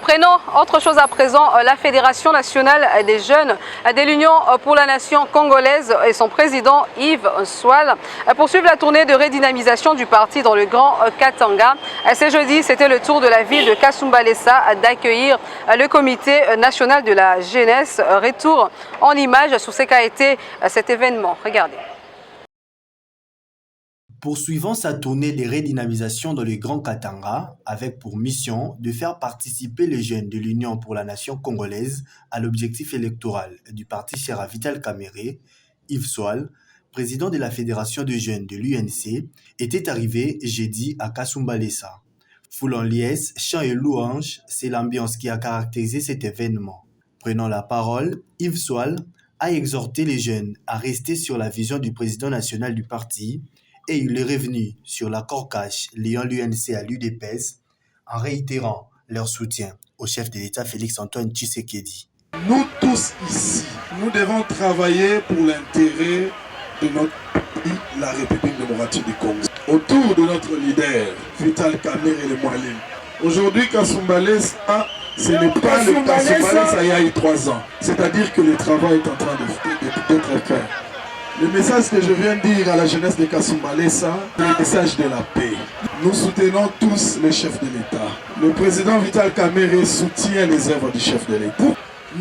Prenons autre chose à présent. La Fédération nationale des jeunes de l'Union pour la nation congolaise et son président Yves Swal poursuivent la tournée de redynamisation du parti dans le Grand Katanga. Ce jeudi, c'était le tour de la ville de Kasumbalesa d'accueillir le comité national de la jeunesse. Retour en images sur ce qu'a été cet événement. Regardez. Poursuivant sa tournée de redynamisation dans le Grand Katanga, avec pour mission de faire participer les jeunes de l'Union pour la nation congolaise à l'objectif électoral du parti Chera Vital Kamerhe, Yves Swal, président de la Fédération de jeunes de l'UNC, était arrivé jeudi à Kasumbalesa. Foule en liesse, chants et louanges, c'est l'ambiance qui a caractérisé cet événement. Prenant la parole, Yves Swal a exhorté les jeunes à rester sur la vision du président national du parti et il est revenu sur l'accord cash liant l'UNC à l'UDPS en réitérant leur soutien au chef de l'État Félix-Antoine Tshisekedi. Nous tous ici, nous devons travailler pour l'intérêt de notre pays, la République démocratique du Congo. Autour de notre leader, Vital Kamerhe le Moualim. Aujourd'hui, Kasumbalesa, ce n'est pas le Kasumbalesa il y a eu 3 ans. C'est-à-dire que le travail est en train d'être fait. Le message que je viens de dire à la jeunesse de Kasumbalesa, c'est le message de la paix. Nous soutenons tous le chef de l'État. Le président Vital Kamerhe soutient les œuvres du chef de l'État.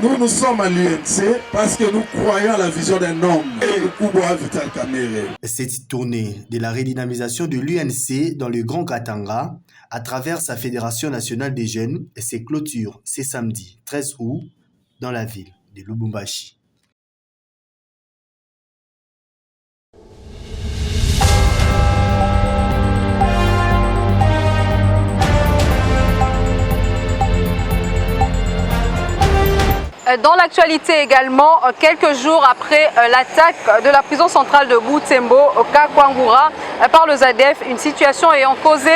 Nous sommes à l'UNC parce que nous croyons à la vision d'un homme, le Kubwa Vital Kamerhe. Cette tournée de la redynamisation de l'UNC dans le Grand Katanga, à travers sa Fédération nationale des jeunes, ses clôtures ce samedi 13 août dans la ville de Lubumbashi. Dans l'actualité également, quelques jours après l'attaque de la prison centrale de Butembo au Kakwangura par le ZADF, une situation ayant causé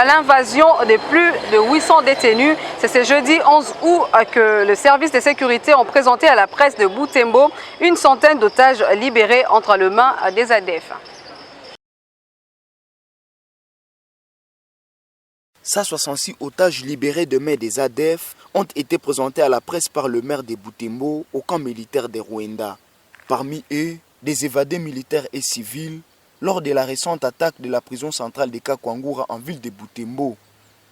l'invasion de plus de 800 détenus. C'est ce jeudi 11 août que le service de sécurité ont présenté à la presse de Butembo une centaine d'otages libérés entre les mains des ZADF. 166 otages libérés de main des ADF ont été présentés à la presse par le maire de Butembo au camp militaire de Rwanda. Parmi eux, des évadés militaires et civils lors de la récente attaque de la prison centrale de Kakwangura en ville de Butembo.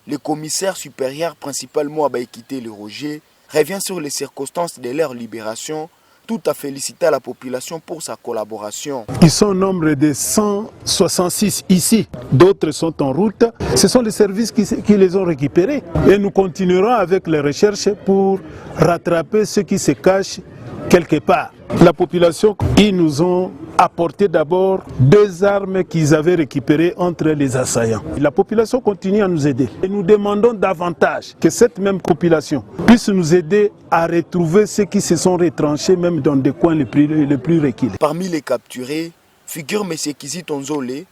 Le commissaire supérieur principal Moabaïkité Le Roger revient sur les circonstances de leur libération, tout à féliciter la population pour sa collaboration. Ils sont au nombre de 166 ici, d'autres sont en route. Ce sont les services qui les ont récupérés. Et nous continuerons avec les recherches pour rattraper ceux qui se cachent quelque part. La population, ils nous ont apporté d'abord 2 armes qu'ils avaient récupérées entre les assaillants. La population continue à nous aider. Et nous demandons davantage que cette même population puisse nous aider à retrouver ceux qui se sont retranchés même dans des coins les plus reculés. Parmi les capturés figure M. Kizi Tonzole,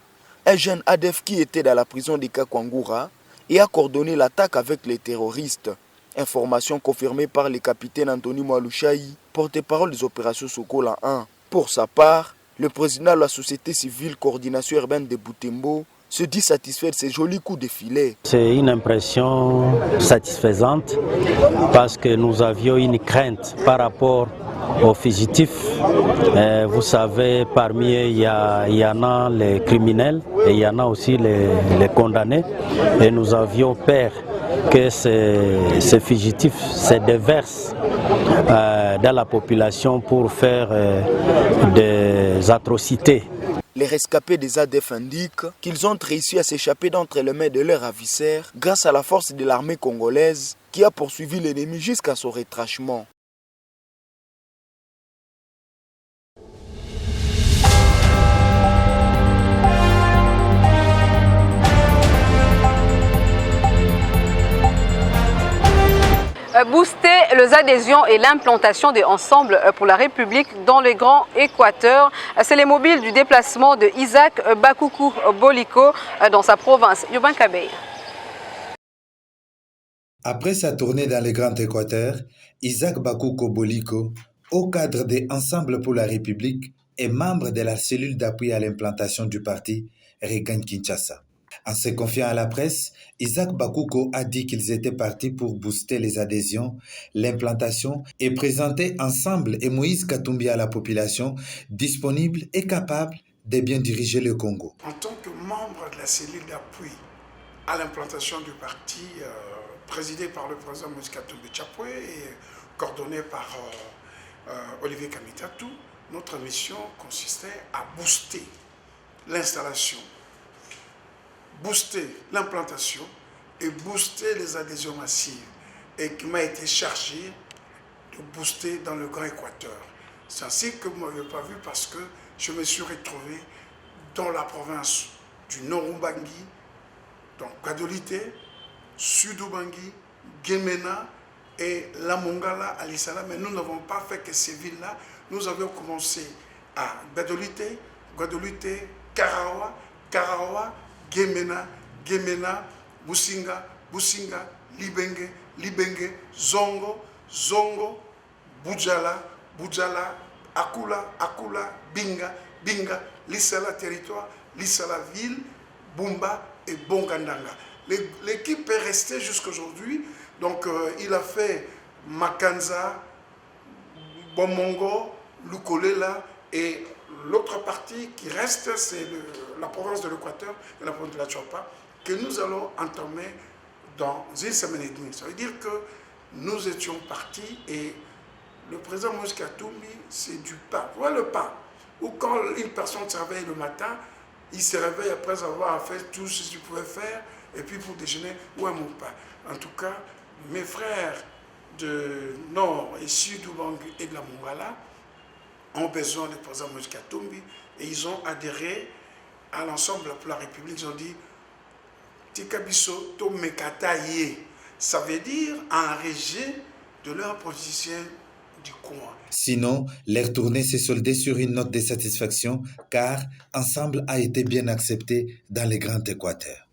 un jeune ADF qui était dans la prison de Kakwangura et a coordonné l'attaque avec les terroristes. Information confirmée par le capitaine Anthony Mwalushayi, porte-parole des opérations Sokola 1. Pour sa part, le président de la société civile coordination urbaine de Butembo se dit satisfait de ces jolis coups de filet. C'est une impression satisfaisante parce que nous avions une crainte par rapport aux fugitifs. Vous savez, parmi eux, il y en a les criminels et il y en a aussi les condamnés. Et nous avions peur que ces fugitifs se déversent dans la population pour faire des atrocités. Les rescapés des ADF indiquent qu'ils ont réussi à s'échapper d'entre les mains de leurs ravisseurs grâce à la force de l'armée congolaise qui a poursuivi l'ennemi jusqu'à son retranchement. Booster les adhésions et l'implantation des ensembles pour la République dans le Grand Équateur. C'est les mobiles du déplacement de Isaac Bakoukou Boliko dans sa province. Yoban Kabey. Après sa tournée dans le Grand Équateur, Isaac Bakoukou Boliko, au cadre des Ensembles pour la République, est membre de la cellule d'appui à l'implantation du parti, regagne Kinshasa. En se confiant à la presse, Isaac Bakouko a dit qu'ils étaient partis pour booster les adhésions, l'implantation et présenter ensemble et Moïse Katumbi à la population disponible et capable de bien diriger le Congo. En tant que membre de la cellule d'appui à l'implantation du parti présidé par le président Moïse Katumbi Chapwe et coordonné par Olivier Kamitatou, notre mission consistait à booster l'installation, booster l'implantation et booster les adhésions massives, et qui m'a été chargé de booster dans le Grand Équateur. C'est ainsi que vous ne m'avez pas vu parce que je me suis retrouvé dans la province du Nord-Ubangi, donc Gadolité, Sud-Ubangi, Guémena et la Mongala, Alisala. Mais nous n'avons pas fait que ces villes-là. Nous avions commencé à Gadolité, Karawa, Guémena, Businga, Libenge, Zongo, Bujala, Akula, Binga, Lissala territoire, Lissala ville, Bumba et Bongandanga. L'équipe est restée jusqu'à aujourd'hui. Donc il a fait Makanza, Bomongo, Lukolela et l'autre partie qui reste, c'est la province de l'Équateur et la province de la Chopa, que nous allons entamer dans une semaine et demie. Ça veut dire que nous étions partis et le président Moïse Katumbi, c'est du pain. Voilà le pain. Ou quand une personne se réveille le matin, il se réveille après avoir fait tout ce qu'il pouvait faire, et puis pour déjeuner, où est mon pain? En tout cas, mes frères de Nord et Sud Ubangi et de la Mongala ont besoin du président Moïse Katumbi et ils ont adhéré à l'ensemble pour la République. Ils ont dit Tikabiso to Mekataye. Ça veut dire enrager de leurs politiciens du coin. Sinon, leur tournée s'est soldée sur une note de satisfaction car Ensemble a été bien accepté dans les Grands Équateurs.